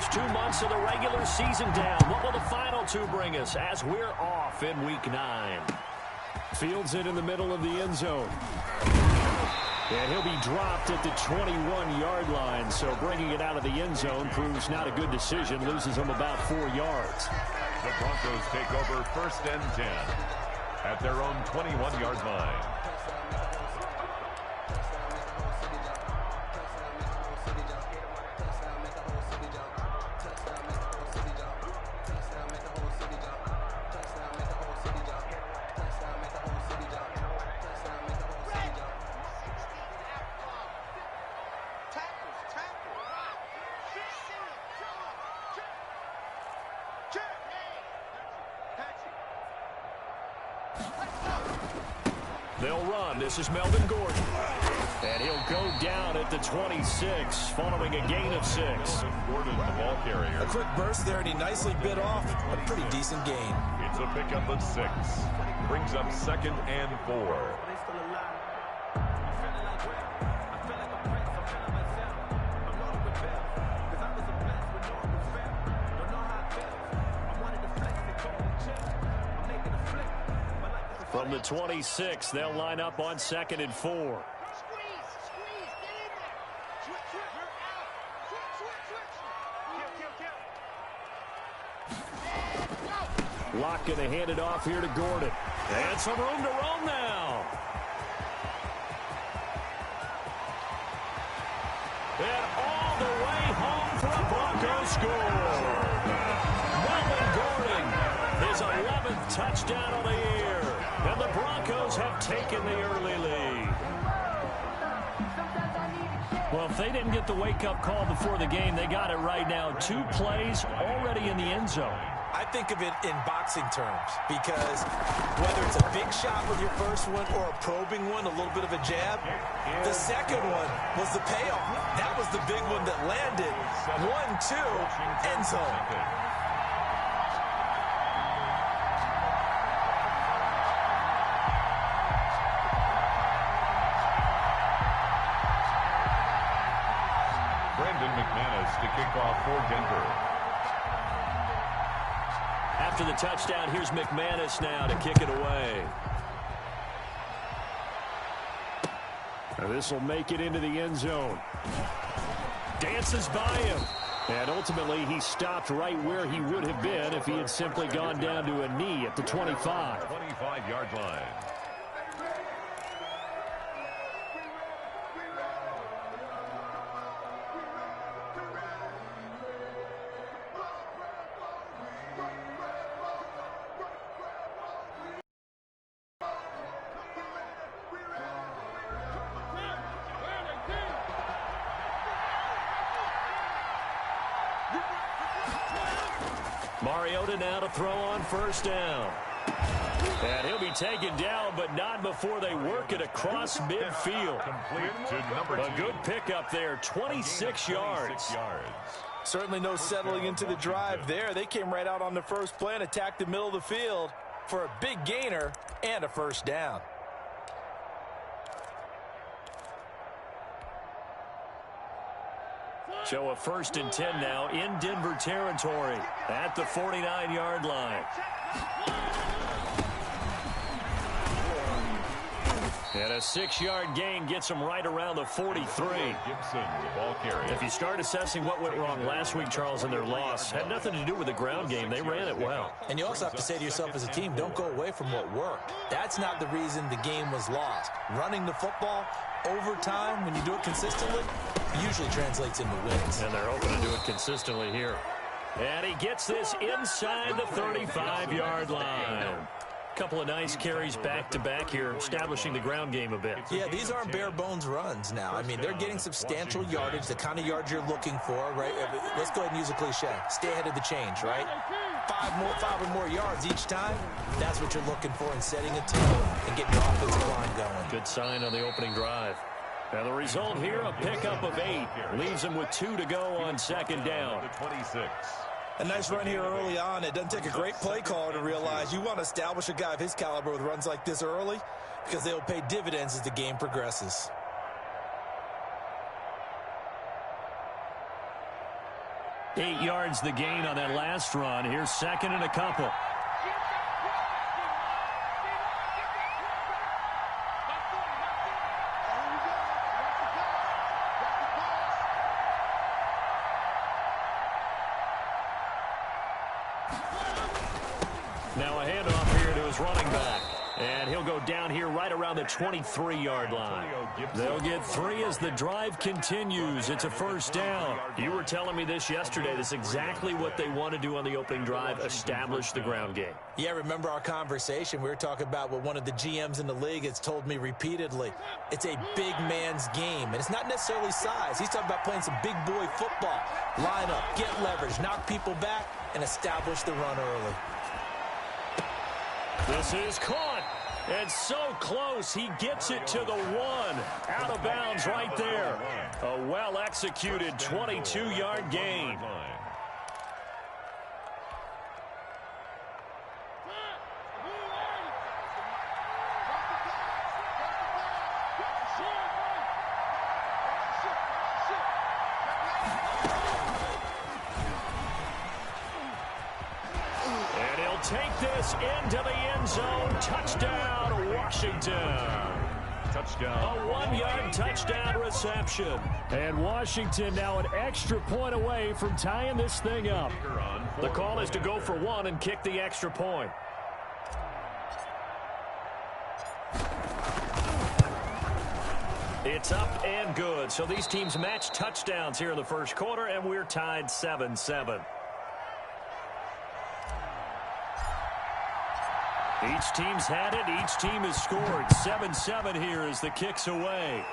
first 2 months of the regular season down. What will the final two bring us as we're off in Week 9? Fields it in the middle of the end zone. And he'll be dropped at the 21-yard line. So bringing it out of the end zone proves not a good decision. Loses him about 4 yards. The Broncos take over 1st and 10 at their own 21-yard line. They'll run. This is Melvin Gordon. And he'll go down at the 26 following a gain of 6. Gordon, the ball carrier. A quick burst there, and he nicely bit off a pretty decent gain. It's a pickup of 6. Brings up 2nd and 4. From the 26, they'll line up on 2nd and 4. Locke going to hand it off here to Gordon. And some room to roam now. And all the way home for a Broncos score. Melvin Gordon, his 11th touchdown of the year. And the Broncos have taken the early lead. Well, if they didn't get the wake-up call before the game, they got it right now. 2 plays already in the end zone. I think of it in boxing terms because whether it's a big shot with your first one or a probing one, a little bit of a jab, the second one was the payoff. That was the big one that landed. 1-2, end zone. Brandon McManus to kick off for Denver. After the touchdown, here's McManus now to kick it away. This will make it into the end zone. Dances by him. And ultimately, he stopped right where he would have been if he had simply gone down to a knee at the 25. 25-yard line. Mariota now to throw on 1st down. And he'll be taken down, but not before they work it across midfield. Complete to number 2. A good pickup there, 26 yards. Certainly no settling into the drive there. They came right out on the first play and attacked the middle of the field for a big gainer and a 1st down. So a 1st and 10 now in Denver territory at the 49-yard line. And a 6-yard gain gets him right around the 43. Gibson, the ball carrier. If you start assessing what went wrong last week, Charles, in their loss, had nothing to do with the ground game. They ran it well. And you also have to say to yourself as a team, don't go away from what worked. That's not the reason the game was lost. Running the football over time, when you do it consistently, usually translates into wins. And they're hoping to do it consistently here. And he gets this inside the 35-yard line. Couple of nice carries back-to-back here, establishing the ground game a bit. Yeah, these aren't bare-bones runs now. I mean, they're getting substantial yardage, the kind of yards you're looking for, right? Let's go ahead and use a cliche. Stay ahead of the change, right? 5 or more yards each time, that's what you're looking for in setting a tone and getting your offensive line going. Good sign on the opening drive. And the result here, a pickup of 8. Leaves them with 2 to go on 2nd down. 26. A nice run here early on. It doesn't take a great play caller to realize you want to establish a guy of his caliber with runs like this early because they will pay dividends as the game 8 yards the gain on that last run. Here's second and a couple. Now a handoff here to his running back. And he'll go down here right around the 23-yard line. They'll get 3 as the drive continues. It's a first down. You were telling me this yesterday. This is exactly what they want to do on the opening drive, establish the ground game. Yeah, remember our conversation? We were talking about what one of the GMs in the league has told me repeatedly. It's a big man's game, and it's not necessarily size. He's talking about playing some big boy football. Line up, get leverage, knock people back, and establish the run early. This is caught, and so close. He gets it to the 1. Out of bounds right there. A well-executed 22-yard gain. Take this into the end zone. Touchdown, Washington. Touchdown. A 1-yard touchdown reception. And Washington now an extra point away from tying this thing up. The call is to go for 1 and kick the extra point. It's up and good. So these teams match touchdowns here in the first quarter, and we're tied 7-7. Each team's had it. Each team has scored. 7-7 here as the kick's away.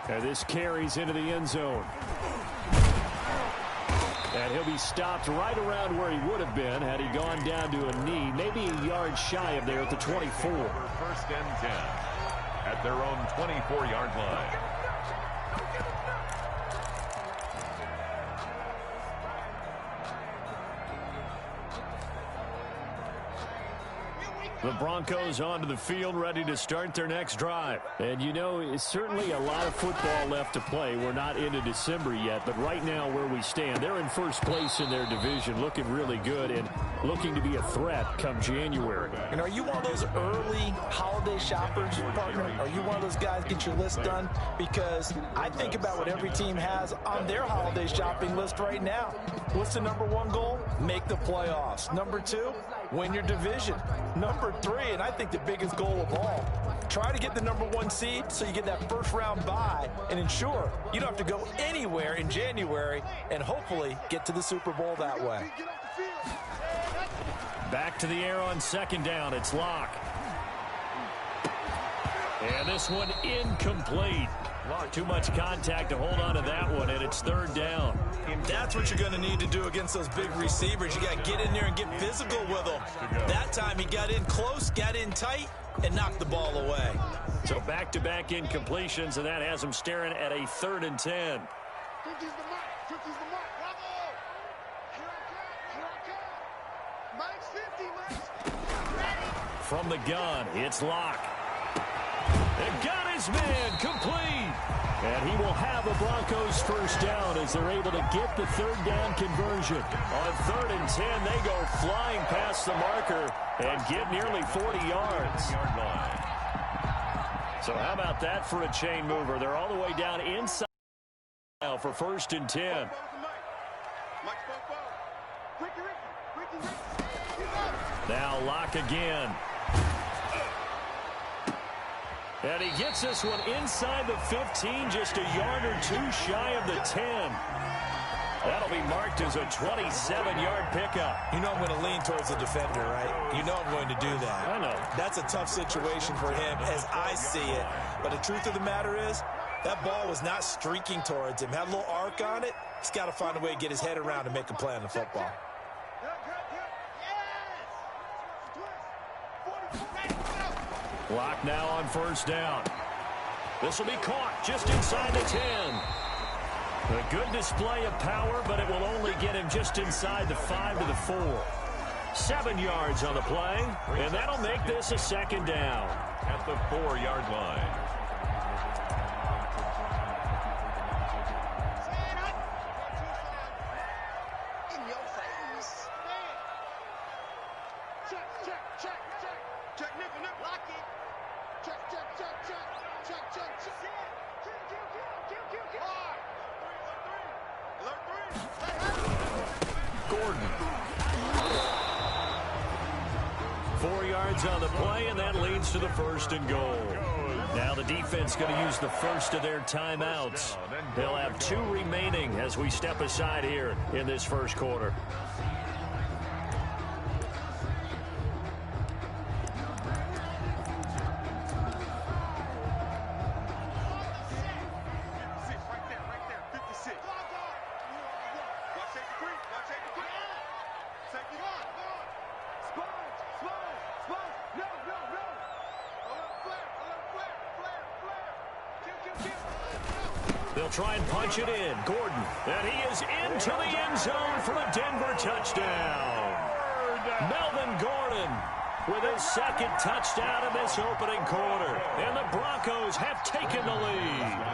And this carries into the end zone. And he'll be stopped right around where he would have been had he gone down to a knee, maybe a yard shy of there at the 24. First and 10 at their own 24-yard line. The Broncos onto the field, ready to start their next drive. And, you know, it's certainly a lot of football left to play. We're not into December yet, but right now where we stand, they're in first place in their division, looking really good and looking to be a threat come January. And are you one of those early holiday shoppers, partner? Are you one of those guys get your list done? Because I think about what every team has on their holiday shopping list right now. What's the number 1 goal? Make the playoffs. Number 2, win your division. Number 3, and I think the biggest goal of all, try to get the number 1 seed so you get that first round bye and ensure you don't have to go anywhere in January and hopefully get to the Super Bowl that way. Back to the air on second down. It's Locke. And this one incomplete. Too much contact to hold on to that one, and it's third down. That's what you're going to need to do against those big receivers. You got to get in there and get physical with them. That time he got in close, got in tight, and knocked the ball away. So back-to-back incompletions, and that has him staring at a 3rd and 10. From the gun, it's Locke. And got his man complete. And he will have the Broncos first down as they're able to get the 3rd down conversion. On 3rd and 10, they go flying past the marker and get nearly 40 yards. So how about that for a chain mover? They're all the way down inside now for 1st and 10. Now Locke again. And he gets this one inside the 15, just a yard or 2 shy of the 10. That'll be marked as a 27-yard pickup. You know I'm going to lean towards the defender, right? You know I'm going to do that. I know. That's a tough situation for him as I see it. But the truth of the matter is, that ball was not streaking towards him. Had a little arc on it. He's got to find a way to get his head around and make a play on the football. Locke now on 1st down. This will be caught just inside the 10. A good display of power, but it will only get him just inside the 5 to the 4. 7 yards on the play, and that'll make this a 2nd down. At the 4-yard line. In your face. Check, check, check, check. Check, nigga, nigga. Lock it. Check, check, check, check. Check, check, check. Kill. Hard. Alert three. Gordon. 4 yards on the play, and that leads to the 1st and goal. Now the defense going to use the first of their timeouts. They'll have 2 remaining as we step aside here in this first quarter. They'll try and punch it in. Gordon, and he is into the end zone for a Denver touchdown. Melvin Gordon with his 2nd touchdown in this opening quarter. And the Broncos have taken the lead.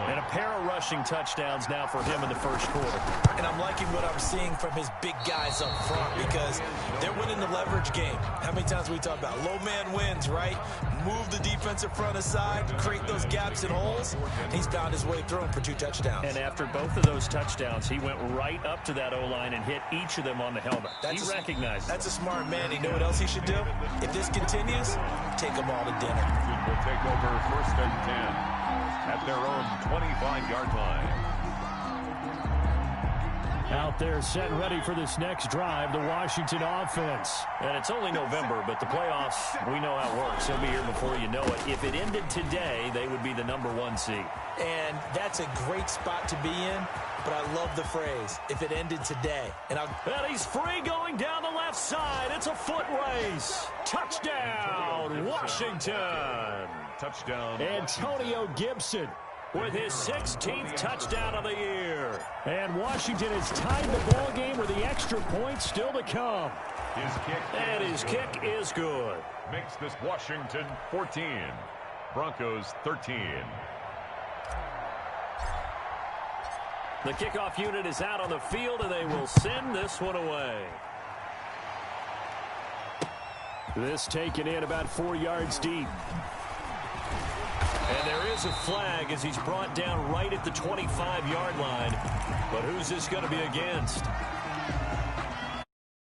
And a pair of rushing touchdowns now for him in the first quarter. And I'm liking what I'm seeing from his big guys up front because they're winning the leverage game. How many times we talk about low man wins, right? Move the defensive front aside, create those gaps and holes. He's found his way through them for 2 touchdowns. And after both of those touchdowns, he went right up to that O-line and hit each of them on the helmet. He recognized it. That's a smart man. You know what else he should do? If this continues, take them all to dinner. Will take over 1st and 10 at their own 25-yard line. Out there set and ready for this next drive, the Washington offense. And it's only November, but the playoffs, we know how it works. They'll be here before you know it. If it ended today, they would be the #1 seed. And that's a great spot to be in, but I love the phrase, if it ended today. And he's free going down the left side. It's a foot race. Touchdown, Washington. Touchdown. Antonio Gibson with his 16th touchdown of the year. And Washington has tied the ball game with the extra point still to come. His kick is good. Makes this Washington 14, Broncos 13. The kickoff unit is out on the field, and they will send this one away. This taken in about 4 yards deep. And there is a flag as he's brought down right at the 25-yard line. But who's this going to be against?